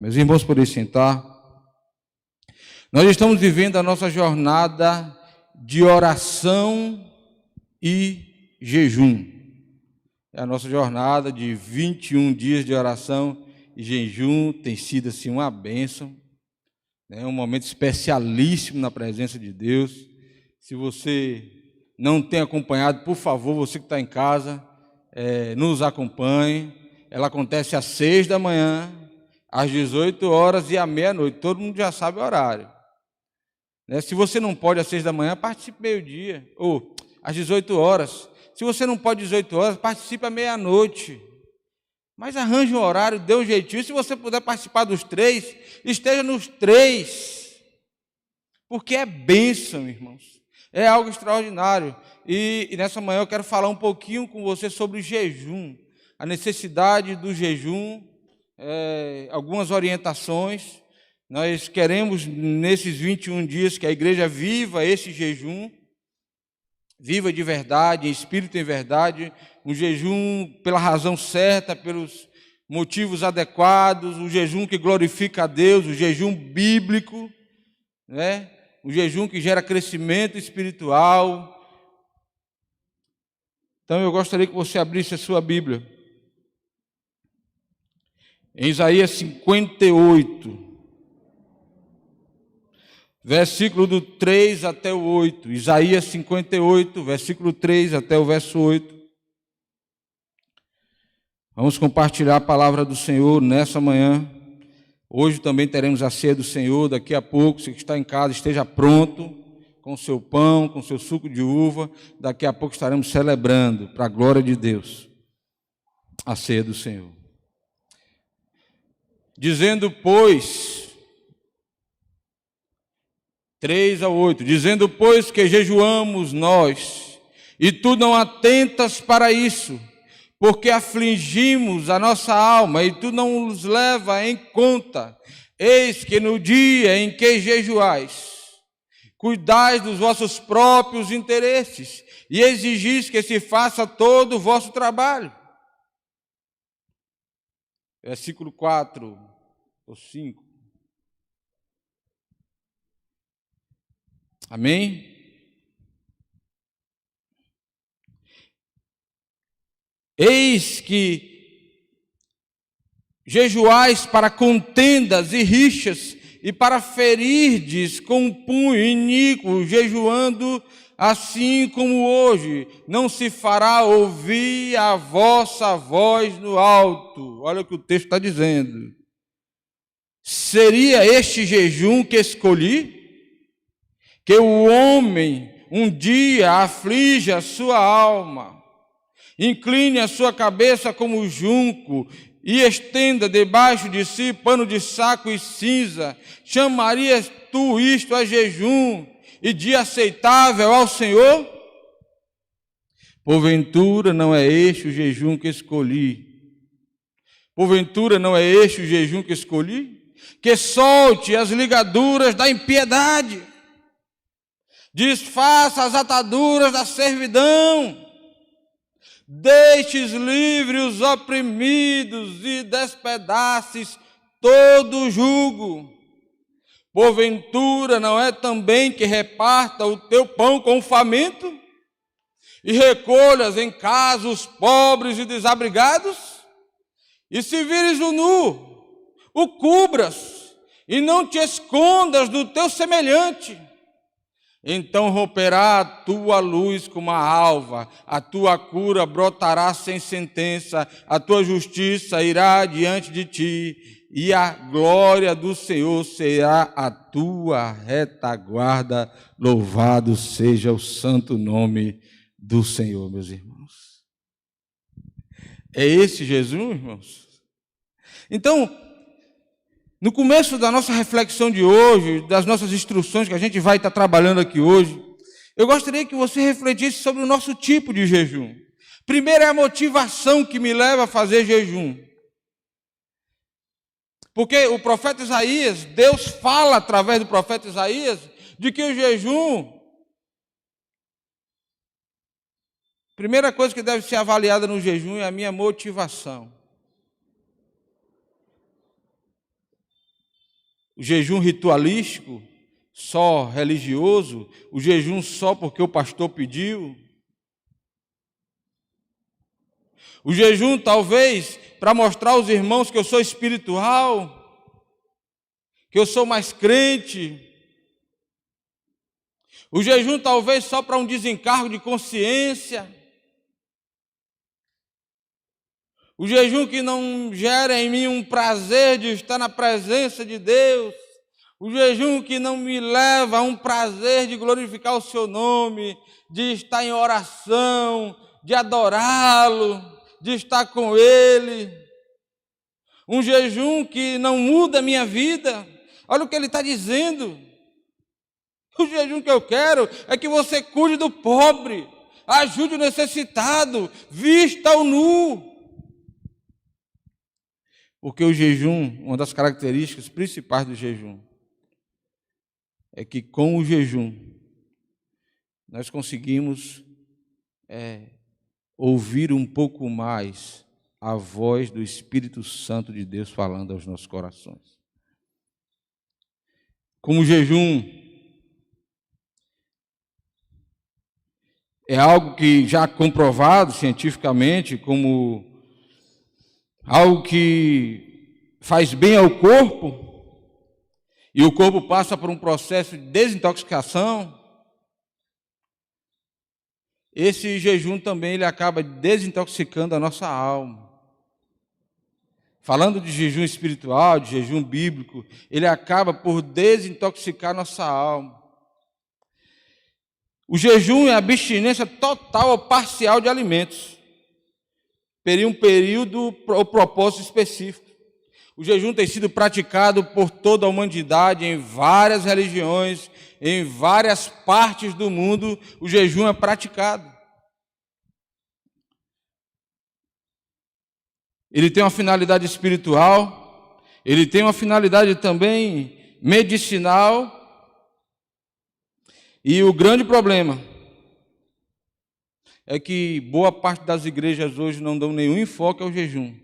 Meus irmãos, podem sentar. Nós estamos vivendo a nossa jornada de oração e jejum. É a nossa jornada de 21 dias de oração e jejum. Tem sido assim uma bênção, né? Um momento especialíssimo na presença de Deus. Se você não tem acompanhado, por favor, você que está em casa, nos acompanhe. Ela acontece às 6 da manhã, às 18 horas e à meia-noite. Todo mundo já sabe o horário, né? Se você não pode às 6 da manhã, participe meio-dia, ou às 18 horas. Se você não pode às 18 horas, participe à meia-noite. Mas arranje um horário, dê um jeitinho. Se você puder participar dos 3, esteja nos 3. Porque é bênção, irmãos. É algo extraordinário. E nessa manhã eu quero falar um pouquinho com você sobre o jejum, a necessidade do jejum, algumas orientações. Nós queremos, nesses 21 dias, que a igreja viva esse jejum, viva de verdade, em espírito e em verdade, um jejum pela razão certa, pelos motivos adequados, um jejum que glorifica a Deus, o jejum bíblico, né? Um jejum que gera crescimento espiritual. Então eu gostaria que você abrisse a sua Bíblia em Isaías 58, versículo do 3 até o 8. Isaías 58, versículo 3 até o verso 8. Vamos compartilhar a palavra do Senhor nessa manhã. Hoje também teremos a ceia do Senhor. Daqui a pouco, se está em casa, esteja pronto com seu pão, com seu suco de uva. Daqui a pouco estaremos celebrando, para a glória de Deus, a ceia do Senhor. Dizendo, pois, 3 a 8, dizendo, pois, que jejuamos nós, e tu não atentas para isso, porque afligimos a nossa alma, e tu não nos leva em conta. Eis que no dia em que jejuais, cuidais dos vossos próprios interesses, e exigis que se faça todo o vosso trabalho. Versículo 4 ou 5. Amém? Eis que jejuais para contendas e rixas, e para ferirdes com um punho iníquo, jejuando assim como hoje, não se fará ouvir a vossa voz no alto. Olha o que o texto está dizendo. Seria este jejum que escolhi? Que o homem um dia aflige a sua alma, incline a sua cabeça como junco, e estenda debaixo de si pano de saco e cinza. Chamarias tu isto a jejum e dia aceitável ao Senhor? Porventura não é este o jejum que escolhi? Porventura não é este o jejum que escolhi? Que solte as ligaduras da impiedade, desfaça as ataduras da servidão, deixes livres os oprimidos e despedaces todo o jugo. Porventura não é também que reparta o teu pão com o faminto e recolhas em casa os pobres e desabrigados? E se vires o nu, o cubras e não te escondas do teu semelhante. Então romperá a tua luz como a alva, a tua cura brotará sem sentença, a tua justiça irá diante de ti, e a glória do Senhor será a tua retaguarda. Louvado seja o santo nome do Senhor, meus irmãos. É esse Jesus, irmãos? Então, no começo da nossa reflexão de hoje, das nossas instruções que a gente vai estar trabalhando aqui hoje, eu gostaria que você refletisse sobre o nosso tipo de jejum. Primeiro é a motivação que me leva a fazer jejum. Porque o profeta Isaías, Deus fala através do profeta Isaías, de que o jejum, primeira coisa que deve ser avaliada no jejum é a minha motivação. o jejum ritualístico, só religioso, o jejum só porque o pastor pediu. O jejum, talvez, para mostrar aos irmãos que eu sou espiritual, que eu sou mais crente. O jejum, talvez, só para um desencargo de consciência. O jejum que não gera em mim um prazer de estar na presença de Deus. O jejum que não me leva a um prazer de glorificar o seu nome, de estar em oração, de adorá-lo, de estar com Ele. Um jejum que não muda a minha vida. Olha o que ele está dizendo. O jejum que eu quero é que você cuide do pobre, ajude o necessitado, vista o nu. Porque o jejum, uma das características principais do jejum, é que com o jejum nós conseguimos ouvir um pouco mais a voz do Espírito Santo de Deus falando aos nossos corações. Como o jejum é algo que já comprovado cientificamente como algo que faz bem ao corpo, e o corpo passa por um processo de desintoxicação, esse jejum também ele acaba desintoxicando a nossa alma. Falando de jejum espiritual, de jejum bíblico, ele acaba por desintoxicar nossa alma. O jejum é a abstinência total ou parcial de alimentos, um período ou propósito específico. O jejum tem sido praticado por toda a humanidade, em várias religiões, em várias partes do mundo, o jejum é praticado. Ele tem uma finalidade espiritual, ele tem uma finalidade também medicinal, e o grande problema é que boa parte das igrejas hoje não dão nenhum enfoque ao jejum.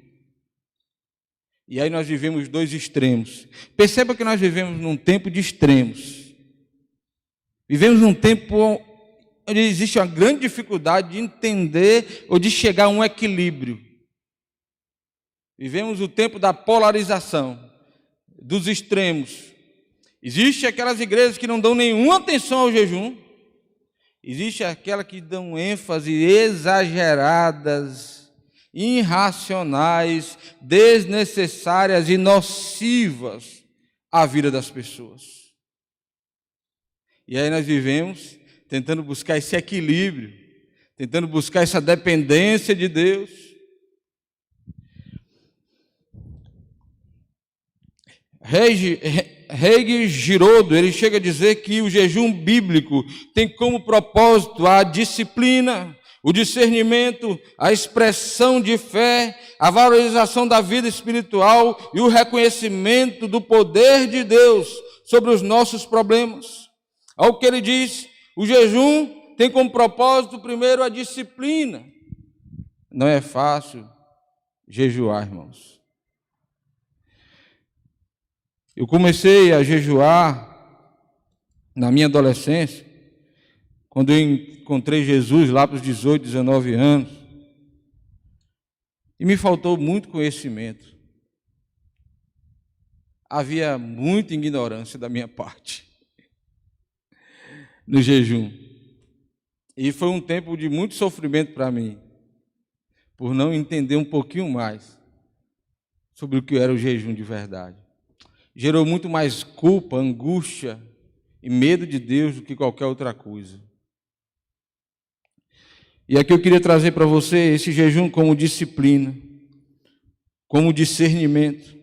E aí nós vivemos dois extremos. Perceba que nós vivemos num tempo de extremos. Vivemos num tempo onde existe uma grande dificuldade de entender ou de chegar a um equilíbrio. Vivemos o tempo da polarização, dos extremos. Existem aquelas igrejas que não dão nenhuma atenção ao jejum. Existe aquelas que dão ênfase exageradas, irracionais, desnecessárias e nocivas à vida das pessoas. E aí nós vivemos tentando buscar esse equilíbrio, tentando buscar essa dependência de Deus. Rei Girodo, ele chega a dizer que o jejum bíblico tem como propósito a disciplina, o discernimento, a expressão de fé, a valorização da vida espiritual e o reconhecimento do poder de Deus sobre os nossos problemas. Olha o que ele diz, o jejum tem como propósito primeiro a disciplina. Não é fácil jejuar, irmãos. Eu comecei a jejuar na minha adolescência, quando eu encontrei Jesus lá para os 18, 19 anos, e me faltou muito conhecimento. Havia muita ignorância da minha parte no jejum. E foi um tempo de muito sofrimento para mim, por não entender um pouquinho mais sobre o que era o jejum de verdade. Gerou muito mais culpa, angústia e medo de Deus do que qualquer outra coisa. E aqui eu queria trazer para você esse jejum como disciplina, como discernimento,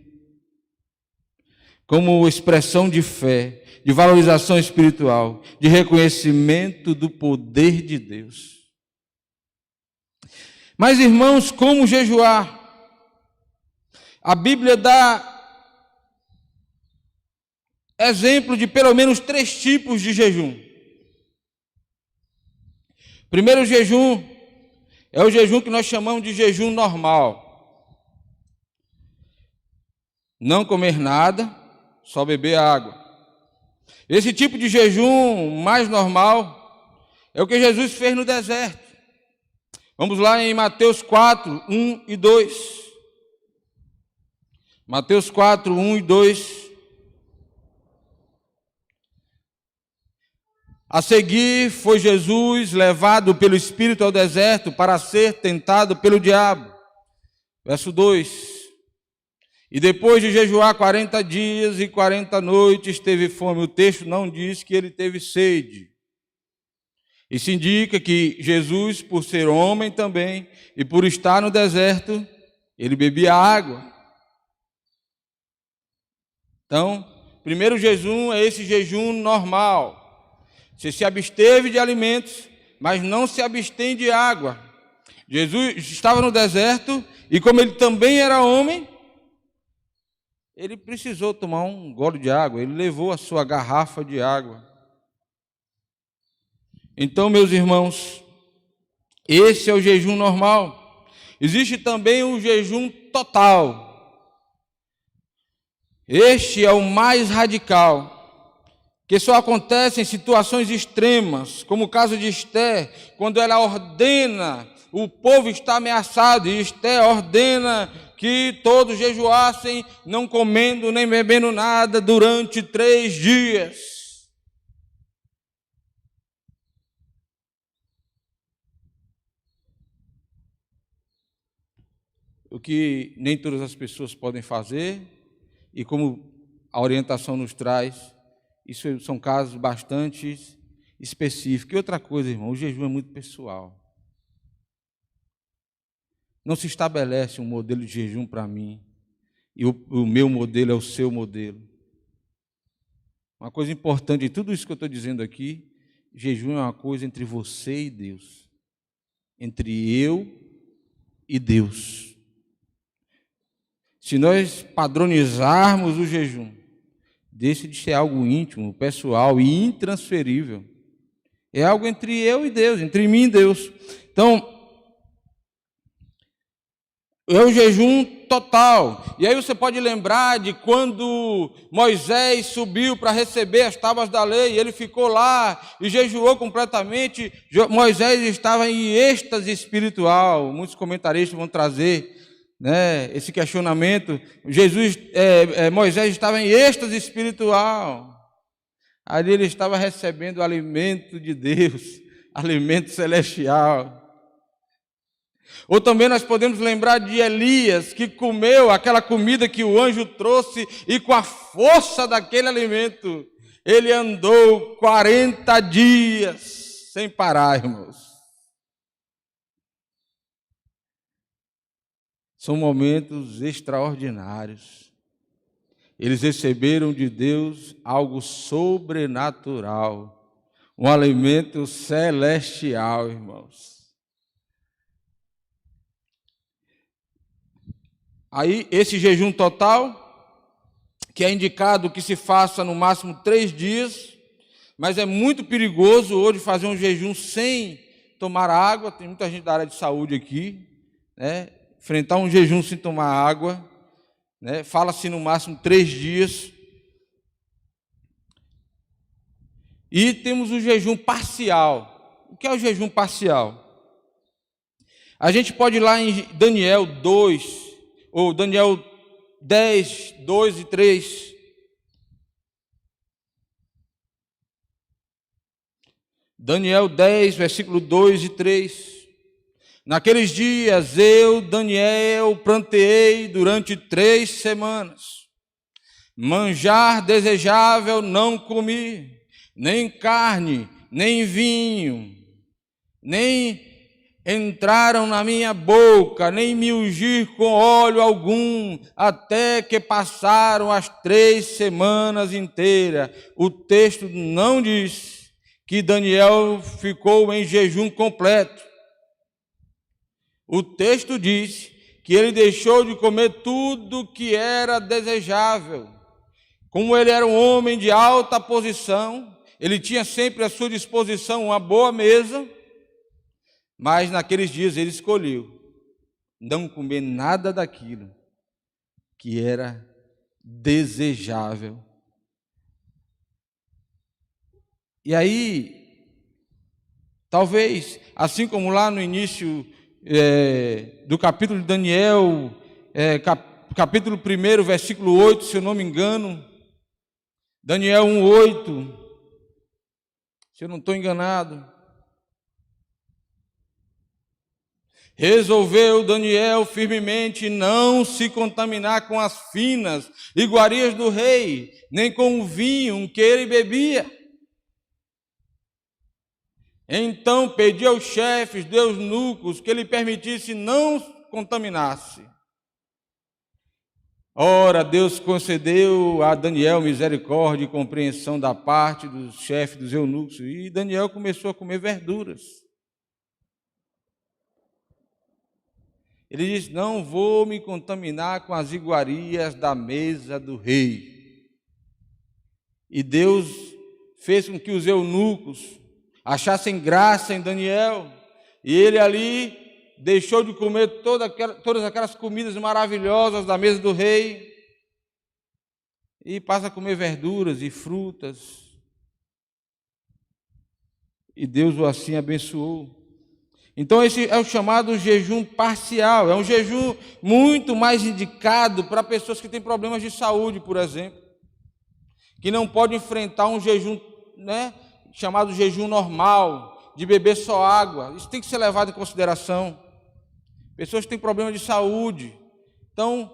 como expressão de fé, de valorização espiritual, de reconhecimento do poder de Deus. Mas, irmãos, como jejuar? A Bíblia dá exemplo de pelo menos 3 tipos de jejum. Primeiro jejum é o jejum que nós chamamos de jejum normal. Não comer nada, só beber água. Esse tipo de jejum mais normal é o que Jesus fez no deserto. Vamos lá em Mateus 4, 1 e 2. Mateus 4, 1 e 2. A seguir foi Jesus levado pelo Espírito ao deserto para ser tentado pelo diabo. Verso 2. E depois de jejuar 40 dias e 40 noites, teve fome. O texto não diz que ele teve sede. Isso indica que Jesus, por ser homem também, e por estar no deserto, ele bebia água. Então, primeiro jejum é esse jejum normal. Você se absteve de alimentos, mas não se abstém de água. Jesus estava no deserto, e como ele também era homem, ele precisou tomar um gole de água, ele levou a sua garrafa de água. Então, meus irmãos, esse é o jejum normal. Existe também o jejum total. Este é o mais radical, que só acontece em situações extremas, como o caso de Esté, quando ela ordena, o povo está ameaçado, e Esté ordena que todos jejuassem, não comendo nem bebendo nada durante 3 dias. O que nem todas as pessoas podem fazer, e como a orientação nos traz, isso são casos bastante específicos. E outra coisa, irmão, o jejum é muito pessoal. Não se estabelece um modelo de jejum para mim, e o meu modelo é o seu modelo. Uma coisa importante em tudo isso que eu estou dizendo aqui, jejum é uma coisa entre você e Deus, entre eu e Deus. Se nós padronizarmos o jejum, deixa de ser algo íntimo, pessoal e intransferível. É algo entre eu e Deus, entre mim e Deus. Então, é o jejum total. E aí você pode lembrar de quando Moisés subiu para receber as tábuas da lei, ele ficou lá e jejuou completamente. Moisés estava em êxtase espiritual. Muitos comentaristas vão trazer, né, esse questionamento. Moisés estava em êxtase espiritual. Ali ele estava recebendo o alimento de Deus, alimento celestial. Ou também nós podemos lembrar de Elias, que comeu aquela comida que o anjo trouxe, e com a força daquele alimento, ele andou 40 dias sem parar, irmãos. São momentos extraordinários. Eles receberam de Deus algo sobrenatural, um alimento celestial, irmãos. Aí, esse jejum total, que é indicado que se faça no máximo 3 dias, mas é muito perigoso hoje fazer um jejum sem tomar água. Tem muita gente da área de saúde aqui, né? Enfrentar um jejum sem tomar água, né? Fala-se no máximo 3 dias. E temos o jejum parcial. O que é o jejum parcial? A gente pode ir lá em Daniel 2, ou Daniel 10, 2 e 3. Daniel 10, versículo 2 e 3. Naqueles dias eu, Daniel, pranteei durante 3 semanas. Manjar desejável não comi, nem carne, nem vinho, nem entraram na minha boca, nem me ungir com óleo algum, até que passaram as 3 semanas inteiras. O texto não diz que Daniel ficou em jejum completo. O texto diz que ele deixou de comer tudo que era desejável. Como ele era um homem de alta posição, ele tinha sempre à sua disposição uma boa mesa, mas naqueles dias ele escolheu não comer nada daquilo que era desejável E aí, talvez, assim como lá no início do capítulo de Daniel, capítulo 1, versículo 8, se eu não me engano, Daniel 1:8, se eu não estou enganado, resolveu Daniel firmemente não se contaminar com as finas iguarias do rei, nem com o vinho que ele bebia. Então pediu aos chefes dos eunucos que ele permitisse não contaminasse. Ora, Deus concedeu a Daniel misericórdia e compreensão da parte dos chefes dos eunucos, e Daniel começou a comer verduras. Ele disse: não vou me contaminar com as iguarias da mesa do rei. E Deus fez com que os eunucos achassem graça em Daniel, e ele ali deixou de comer todas aquelas comidas maravilhosas da mesa do rei, e passa a comer verduras e frutas, e Deus o assim abençoou. Então esse é o chamado jejum parcial, é um jejum muito mais indicado para pessoas que têm problemas de saúde, por exemplo, que não podem enfrentar um jejum, chamado jejum normal, de beber só água. Isso tem que ser levado em consideração. Pessoas que têm problemas de saúde. Então,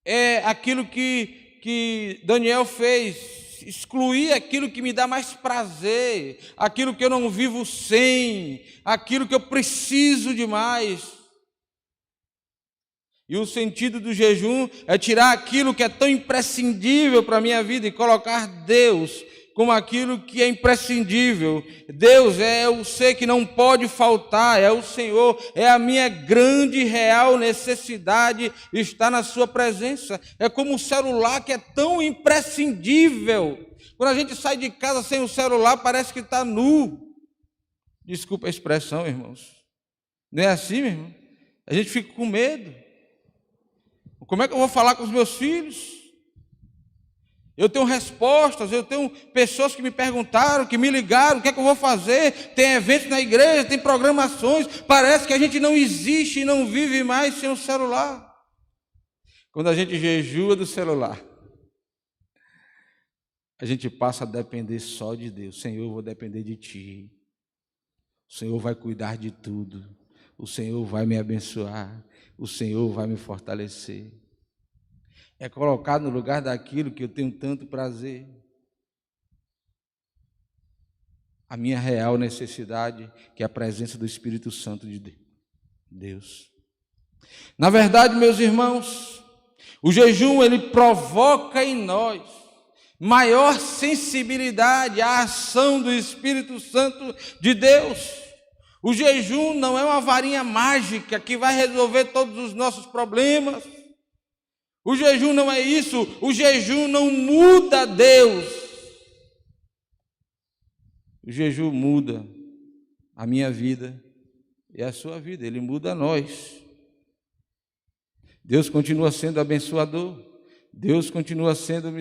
é aquilo que Daniel fez, excluir aquilo que me dá mais prazer, aquilo que eu não vivo sem, aquilo que eu preciso demais. E o sentido do jejum é tirar aquilo que é tão imprescindível para a minha vida e colocar Deus como aquilo que é imprescindível. Deus é o ser que não pode faltar, é o Senhor, é a minha grande e real necessidade estar na sua presença. É como o celular que é tão imprescindível. Quando a gente sai de casa sem o celular, parece que está nu. Desculpa a expressão, irmãos. Não é assim, meu irmão? A gente fica com medo. Como é que eu vou falar com os meus filhos? Eu tenho respostas, eu tenho pessoas que me perguntaram, que me ligaram, o que é que eu vou fazer? Tem eventos na igreja, tem programações, parece que a gente não existe e não vive mais sem o celular. Quando a gente jejua do celular, a gente passa a depender só de Deus. Senhor, eu vou depender de Ti. O Senhor vai cuidar de tudo. O Senhor vai me abençoar. O Senhor vai me fortalecer. É colocar no lugar daquilo que eu tenho tanto prazer. A minha real necessidade, que é a presença do Espírito Santo de Deus. Na verdade, meus irmãos, o jejum, ele provoca em nós maior sensibilidade à ação do Espírito Santo de Deus. O jejum não é uma varinha mágica que vai resolver todos os nossos problemas. O jejum não é isso, o jejum não muda Deus. O jejum muda a minha vida e a sua vida, ele muda nós. Deus continua sendo abençoador, Deus continua sendo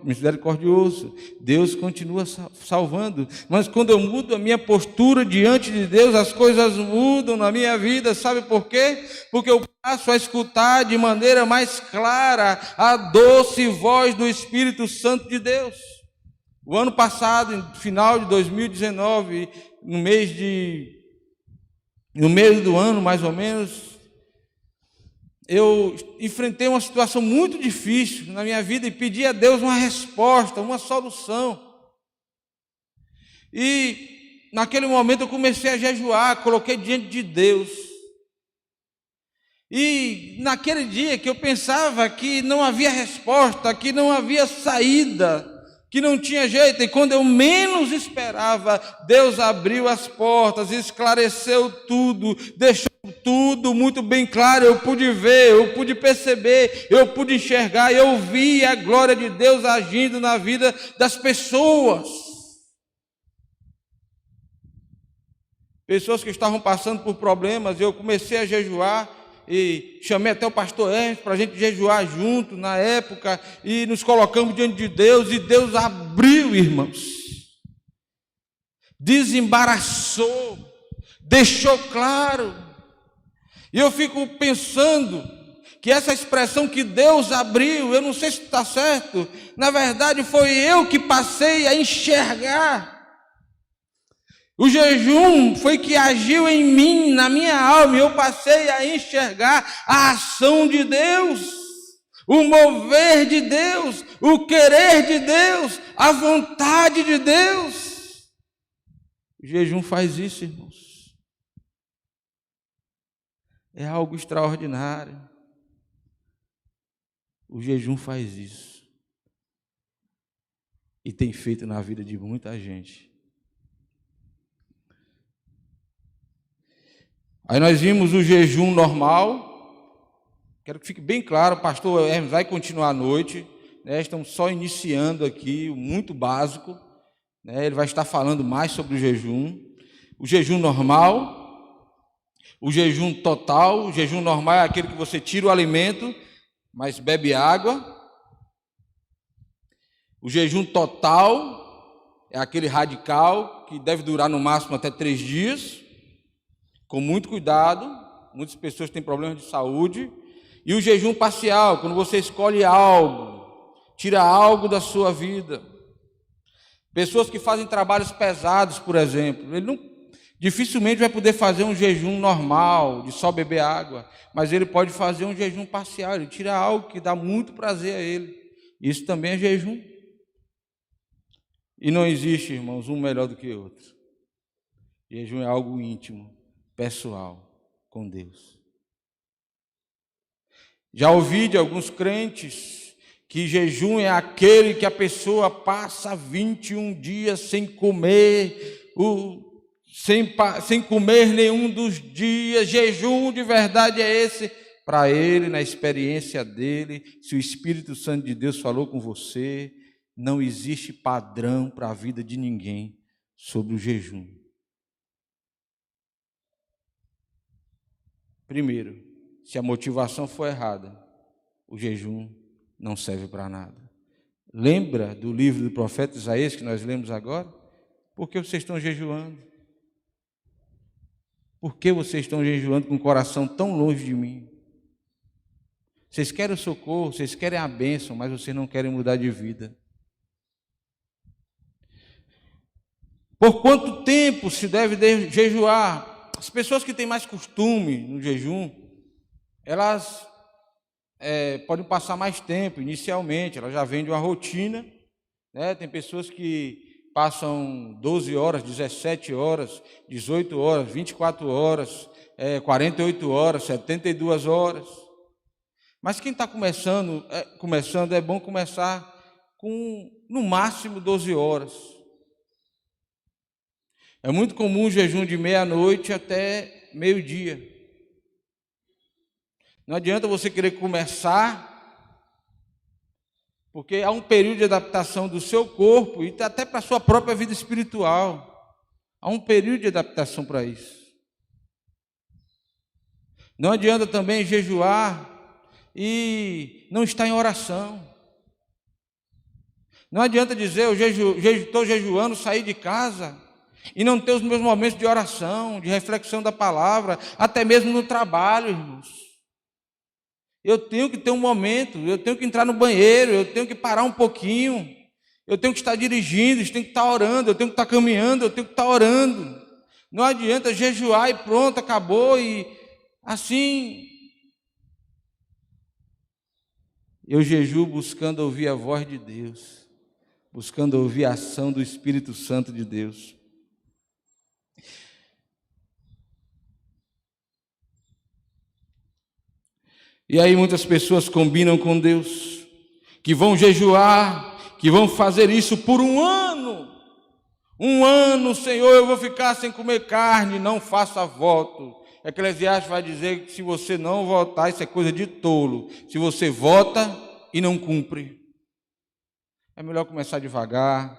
misericordioso, Deus continua salvando, mas quando eu mudo a minha postura diante de Deus, as coisas mudam na minha vida, sabe por quê? Porque eu passo a escutar de maneira mais clara a doce voz do Espírito Santo de Deus. O ano passado, no final de 2019, no meio do ano mais ou menos, eu enfrentei uma situação muito difícil na minha vida e pedi a Deus uma resposta, uma solução. E naquele momento eu comecei a jejuar, coloquei diante de Deus. E naquele dia que eu pensava que não havia resposta, que não havia saída, que não tinha jeito, e quando eu menos esperava, Deus abriu as portas, esclareceu tudo, deixou tudo muito bem claro. Eu pude ver, eu pude perceber, eu pude enxergar, eu vi a glória de Deus agindo na vida das pessoas. Pessoas que estavam passando por problemas, eu comecei a jejuar, e chamei até o pastor Hermes para a gente jejuar junto na época, e nos colocamos diante de Deus, e Deus abriu, irmãos, desembaraçou, deixou claro. E eu fico pensando que essa expressão que Deus abriu, eu não sei se está certo, na verdade foi eu que passei a enxergar. O jejum foi que agiu em mim, na minha alma, e eu passei a enxergar a ação de Deus, o mover de Deus, o querer de Deus, a vontade de Deus. O jejum faz isso, irmãos. É algo extraordinário. O jejum faz isso. E tem feito na vida de muita gente. Aí nós vimos o jejum normal. Quero que fique bem claro, o pastor Hermes vai continuar à noite, né? Estamos só iniciando aqui, muito básico, né? Ele vai estar falando mais sobre o jejum normal, o jejum total. O jejum normal é aquele que você tira o alimento, mas bebe água. O jejum total é aquele radical, que deve durar no máximo até 3 dias, com muito cuidado. Muitas pessoas têm problemas de saúde. E o jejum parcial, quando você escolhe algo, tira algo da sua vida. Pessoas que fazem trabalhos pesados, por exemplo, ele dificilmente vai poder fazer um jejum normal, de só beber água, mas ele pode fazer um jejum parcial, ele tira algo que dá muito prazer a ele. Isso também é jejum. E não existe, irmãos, um melhor do que o outro. Jejum é algo íntimo, pessoal, com Deus. Já ouvi de alguns crentes que jejum é aquele que a pessoa passa 21 dias sem comer, sem comer nenhum dos dias. Jejum de verdade é esse? Para ele, na experiência dele, se o Espírito Santo de Deus falou com você, não existe padrão para a vida de ninguém sobre o jejum. Primeiro, se a motivação for errada, o jejum não serve para nada. Lembra do livro do profeta Isaías que nós lemos agora? Por que vocês estão jejuando? Por que vocês estão jejuando com o coração tão longe de mim? Vocês querem o socorro, vocês querem a bênção, mas vocês não querem mudar de vida. Por quanto tempo se deve jejuar? As pessoas que têm mais costume no jejum, elas podem passar mais tempo inicialmente, elas já vêm de uma rotina, né? Tem pessoas que passam 12 horas, 17 horas, 18 horas, 24 horas, 48 horas, 72 horas. Mas quem está começando, é bom começar com, no máximo, 12 horas. É muito comum o jejum de meia-noite até meio-dia. Não adianta você querer começar, porque há um período de adaptação do seu corpo e até para a sua própria vida espiritual. Há um período de adaptação para isso. Não adianta também jejuar e não estar em oração. Não adianta dizer, eu estou jejuando, sair de casa e não ter os meus momentos de oração, de reflexão da palavra, até mesmo no trabalho, irmãos. Eu tenho que ter um momento, eu tenho que entrar no banheiro, eu tenho que parar um pouquinho, eu tenho que estar dirigindo, eu tenho que estar orando, eu tenho que estar caminhando, eu tenho que estar orando. Não adianta jejuar e pronto, acabou, e assim. Eu jejuo buscando ouvir a voz de Deus, buscando ouvir a ação do Espírito Santo de Deus. E aí muitas pessoas combinam com Deus, que vão jejuar, que vão fazer isso por um ano. Um ano, Senhor, eu vou ficar sem comer carne, não faça voto. Eclesiastes vai dizer que se você não votar, isso é coisa de tolo. Se você vota e não cumpre, é melhor começar devagar,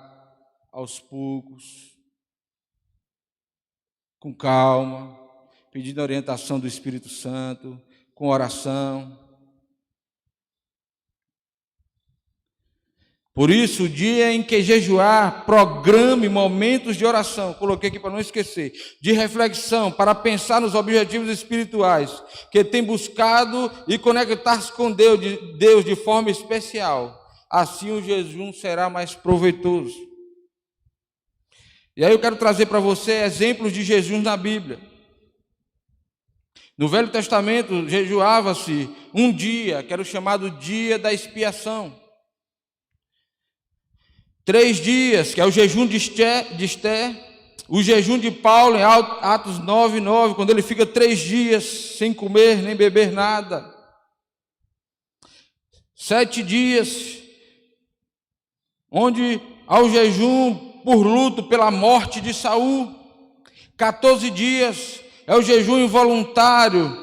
aos poucos, com calma, pedindo a orientação do Espírito Santo, com oração. Por isso, o dia em que jejuar, programe momentos de oração, coloquei aqui para não esquecer, de reflexão, para pensar nos objetivos espirituais, que tem buscado e conectar-se com Deus de forma especial. Assim o jejum será mais proveitoso. E aí eu quero trazer para você exemplos de jejum na Bíblia. No Velho Testamento, jejuava-se um dia, que era o chamado dia da expiação. 3 dias, que é o jejum de Esté, o jejum de Paulo em Atos 9:9, quando ele fica 3 dias sem comer nem beber nada. 7 dias, onde há o jejum por luto pela morte de Saul. 14 dias, é o jejum involuntário,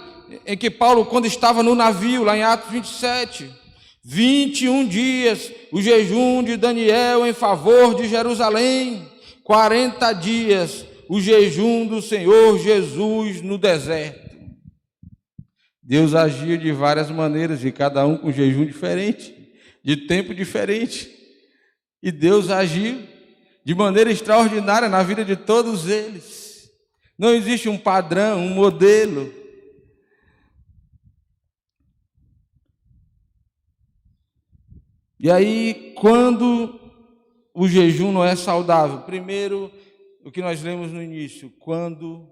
em que Paulo, quando estava no navio, lá em Atos 27. 21 dias, o jejum de Daniel em favor de Jerusalém. 40 dias, o jejum do Senhor Jesus no deserto. Deus agia de várias maneiras, e cada um com jejum diferente, de tempo diferente. E Deus agiu de maneira extraordinária na vida de todos eles. Não existe um padrão, um modelo. E aí, quando o jejum não é saudável? Primeiro, o que nós lemos no início, quando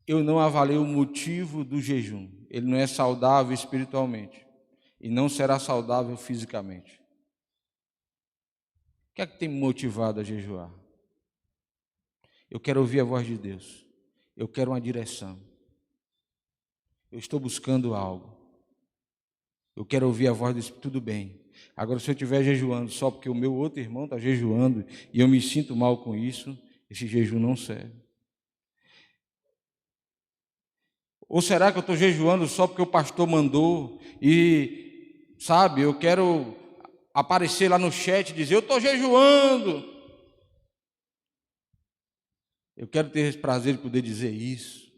eu não avalio o motivo do jejum. Ele não é saudável espiritualmente e não será saudável fisicamente. O que é que tem me motivado a jejuar? Eu quero ouvir a voz de Deus. Eu quero uma direção. Eu estou buscando algo. Eu quero ouvir a voz do Espírito. Tudo bem. Agora, se eu estiver jejuando só porque o meu outro irmão está jejuando e eu me sinto mal com isso, esse jejum não serve. Ou será que eu estou jejuando só porque o pastor mandou e, sabe, eu quero aparecer lá no chat e dizer, eu estou jejuando. Eu quero ter esse prazer de poder dizer isso.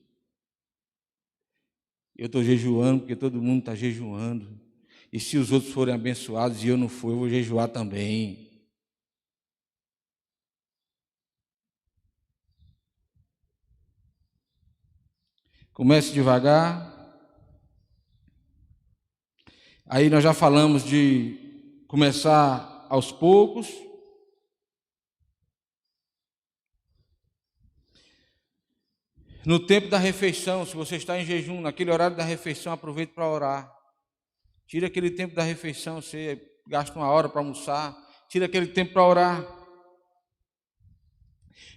Eu estou jejuando porque todo mundo está jejuando. E se os outros forem abençoados e eu não for, eu vou jejuar também. Comece devagar. Aí nós já falamos de começar aos poucos. No tempo da refeição, se você está em jejum, naquele horário da refeição, aproveite para orar. Tira aquele tempo da refeição, você gasta 1 hora para almoçar, tira aquele tempo para orar.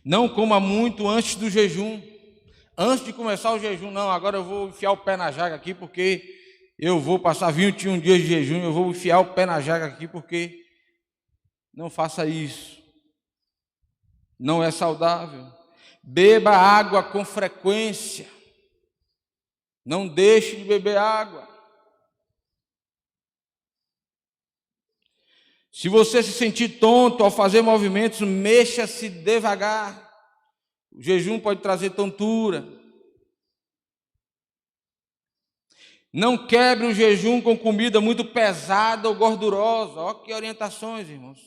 Não coma muito antes do jejum. Antes de começar o jejum, não, agora eu vou enfiar o pé na jaga aqui, porque eu vou passar 21 dias de jejum, eu vou enfiar o pé na jaga aqui, porque não faça isso. Não é saudável. Beba água com frequência. Não deixe de beber água. Se você se sentir tonto ao fazer movimentos, mexa-se devagar. O jejum pode trazer tontura. Não quebre o jejum com comida muito pesada ou gordurosa. Olha que orientações, irmãos.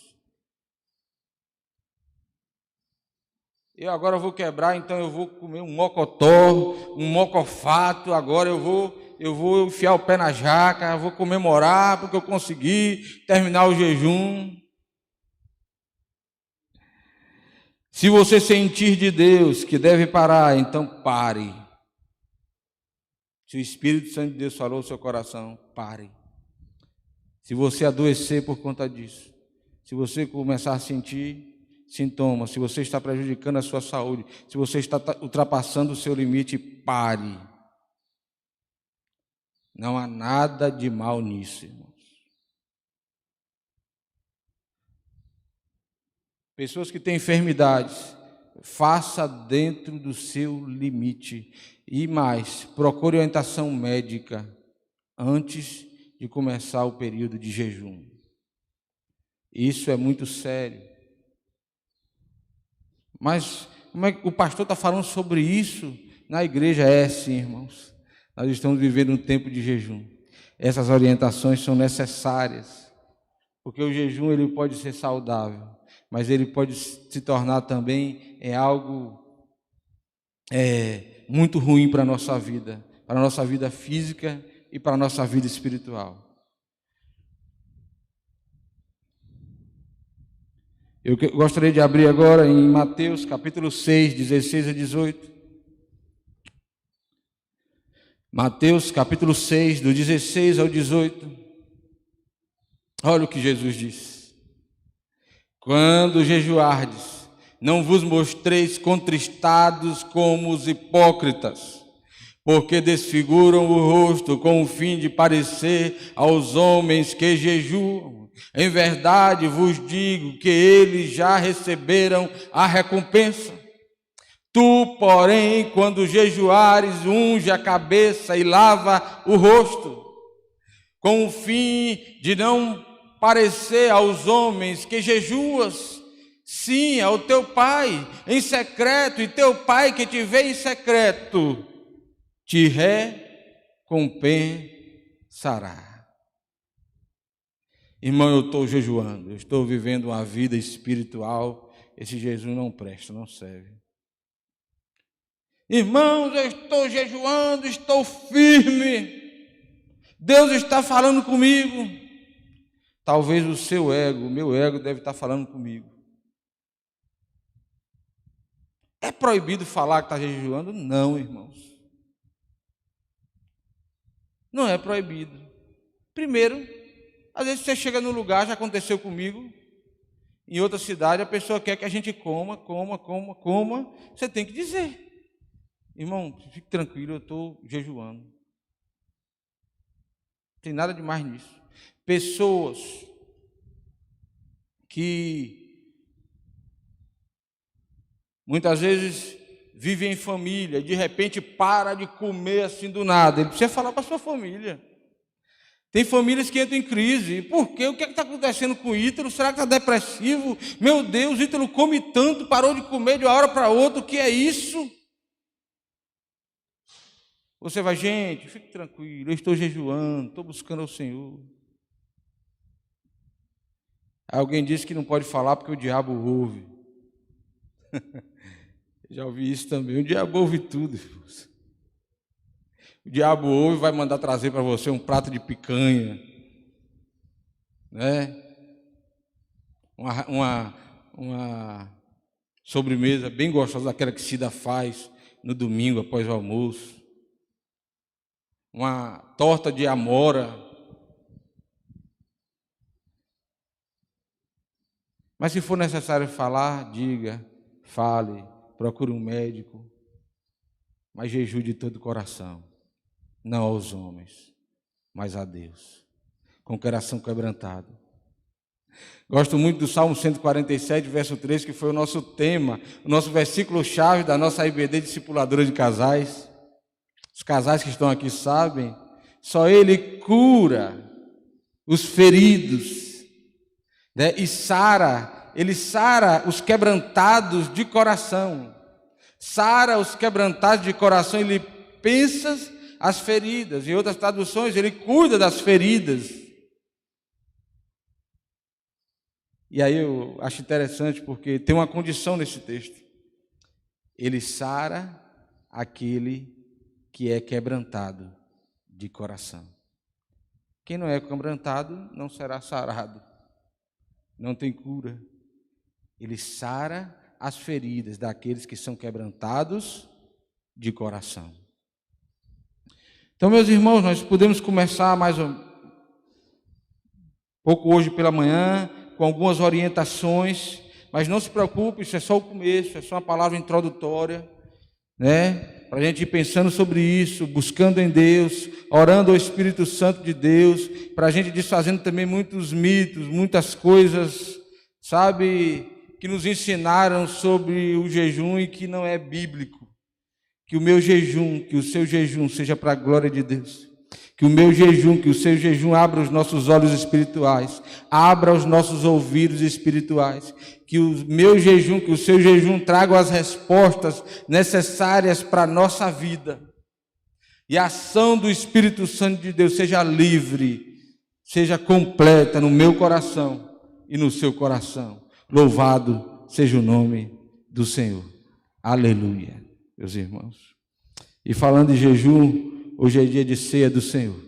Eu agora vou quebrar, então eu vou comer um mocotó, um mocofato, agora eu vou enfiar o pé na jaca, vou comemorar porque eu consegui terminar o jejum. Se você sentir de Deus que deve parar, então pare. Se o Espírito Santo de Deus falou no seu coração, pare. Se você adoecer por conta disso, se você começar a sentir sintomas, se você está prejudicando a sua saúde, se você está ultrapassando o seu limite, pare. Não há nada de mal nisso, irmãos. Pessoas que têm enfermidades, faça dentro do seu limite. E mais, procure orientação médica antes de começar o período de jejum. Isso é muito sério. Mas como é que o pastor está falando sobre isso na igreja? É sim, irmãos. Nós estamos vivendo um tempo de jejum. Essas orientações são necessárias, porque o jejum ele pode ser saudável, mas ele pode se tornar também algo muito ruim para a nossa vida física e para a nossa vida espiritual. Eu gostaria de abrir agora em Mateus capítulo 6, 16 a 18. Mateus capítulo 6, do 16 ao 18. Olha o que Jesus diz: quando jejuardes, não vos mostreis contristados como os hipócritas, porque desfiguram o rosto com o fim de parecer aos homens que jejuam. Em verdade vos digo que eles já receberam a recompensa. Tu, porém, quando jejuares, unge a cabeça e lava o rosto, com o fim de não parecer aos homens que jejuas, sim, ao teu Pai em secreto, e teu Pai que te vê em secreto te recompensará. Irmão, eu estou jejuando, eu estou vivendo uma vida espiritual, esse jejum não presta, não serve. Irmãos, eu estou jejuando, estou firme, Deus está falando comigo. Talvez o seu ego, o meu ego deve estar falando comigo. É proibido falar que está jejuando? Não, irmãos. Não é proibido. Primeiro, às vezes você chega no lugar, já aconteceu comigo, em outra cidade, a pessoa quer que a gente coma, você tem que dizer: irmão, fique tranquilo, eu estou jejuando. Não tem nada de mais nisso. Pessoas que muitas vezes vivem em família e de repente para de comer assim do nada. Ele precisa falar para a sua família. Tem famílias que entram em crise. Por quê? O que está acontecendo com o Ítalo? Será que está depressivo? Meu Deus, o Ítalo come tanto, parou de comer de uma hora para outra. O que é isso? Você vai: gente, fique tranquilo, eu estou jejuando, estou buscando ao Senhor. Alguém disse que não pode falar porque o diabo ouve. Já ouvi isso também. O diabo ouve tudo. O diabo ouve e vai mandar trazer para você um prato de picanha, né? Uma sobremesa bem gostosa, daquela que Cida faz no domingo após o almoço. Uma torta de amora. Mas se for necessário falar, diga, fale, procure um médico, mas jejue de todo o coração, não aos homens, mas a Deus, com o coração quebrantado. Gosto muito do Salmo 147, verso 3, que foi o nosso tema, o nosso versículo-chave da nossa IBD Discipuladora de Casais. Os casais que estão aqui sabem, só Ele cura os feridos, né? E Ele sara os quebrantados de coração. Sara os quebrantados de coração, Ele pensa as feridas. Em outras traduções, Ele cuida das feridas. E aí eu acho interessante porque tem uma condição nesse texto. Ele sara aquele que é quebrantado de coração. Quem não é quebrantado não será sarado. Não tem cura. Ele sara as feridas daqueles que são quebrantados de coração. Então, meus irmãos, nós podemos começar mais um pouco hoje pela manhã, com algumas orientações, mas não se preocupe, isso é só o começo, é só uma palavra introdutória, né? Para a gente ir pensando sobre isso, buscando em Deus, orando ao Espírito Santo de Deus, para a gente desfazendo também muitos mitos, muitas coisas, sabe, que nos ensinaram sobre o jejum e que não é bíblico. Que o meu jejum, que o seu jejum seja para a glória de Deus. Que o meu jejum, que o seu jejum abra os nossos olhos espirituais, abra os nossos ouvidos espirituais. Que o meu jejum, que o seu jejum traga as respostas necessárias para a nossa vida. e a ação do Espírito Santo de Deus seja livre, seja completa no meu coração e no seu coração. Louvado seja o nome do Senhor. Aleluia, meus irmãos. E falando em jejum, hoje é dia de ceia do Senhor.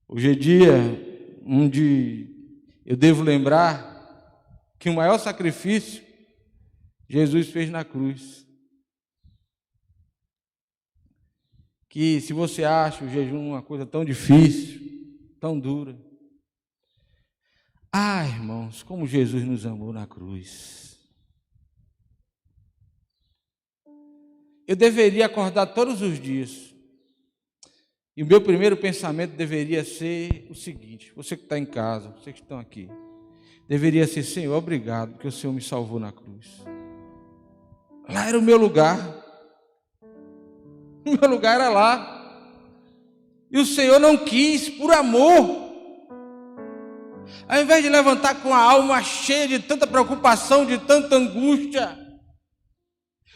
Hoje é dia onde eu devo lembrar que o maior sacrifício Jesus fez na cruz. Que se você acha o jejum uma coisa tão difícil, tão dura. Ah, irmãos, como Jesus nos amou na cruz. Eu deveria acordar todos os dias. E o meu primeiro pensamento deveria ser o seguinte: você que está em casa, vocês que estão aqui, deveria ser: Senhor, obrigado, porque o Senhor me salvou na cruz. Lá era o meu lugar. O meu lugar era lá. E o Senhor não quis, por amor. Ao invés de levantar com a alma cheia de tanta preocupação, de tanta angústia,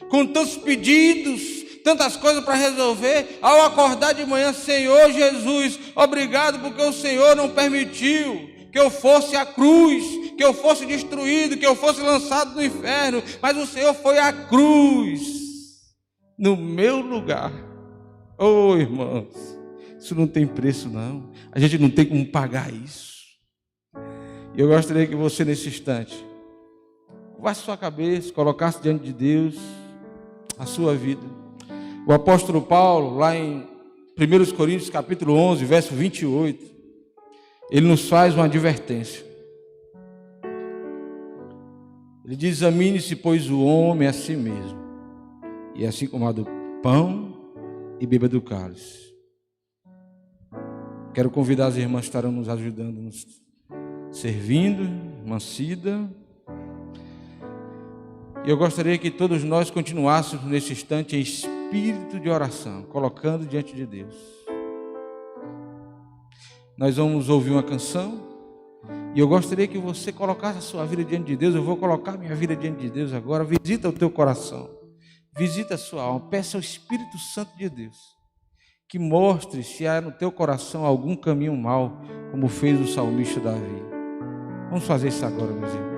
com tantos pedidos, tantas coisas para resolver, ao acordar de manhã: Senhor Jesus, obrigado, porque o Senhor não permitiu que eu fosse à cruz, que eu fosse destruído, que eu fosse lançado no inferno, mas o Senhor foi à cruz no meu lugar. Oh, irmãos, isso não tem preço não, a gente não tem como pagar isso. E eu gostaria que você, nesse instante, curvasse sua cabeça, colocasse diante de Deus a sua vida. O apóstolo Paulo, lá em 1 Coríntios capítulo 11, verso 28, ele nos faz uma advertência. Ele diz: examine-se, pois, o homem a si mesmo, e assim coma do pão e beba do cálice. Quero convidar as irmãs que estarão nos ajudando, nos servindo, irmã Cida. E eu gostaria que todos nós continuássemos nesse instante em espírito de oração, colocando diante de Deus. Nós vamos ouvir uma canção, e eu gostaria que você colocasse a sua vida diante de Deus. Eu vou colocar a minha vida diante de Deus agora. Visita o teu coração, visita a sua alma, peça ao Espírito Santo de Deus que mostre se há no teu coração algum caminho mau, como fez o salmista Davi. Vamos fazer isso agora, meus irmãos.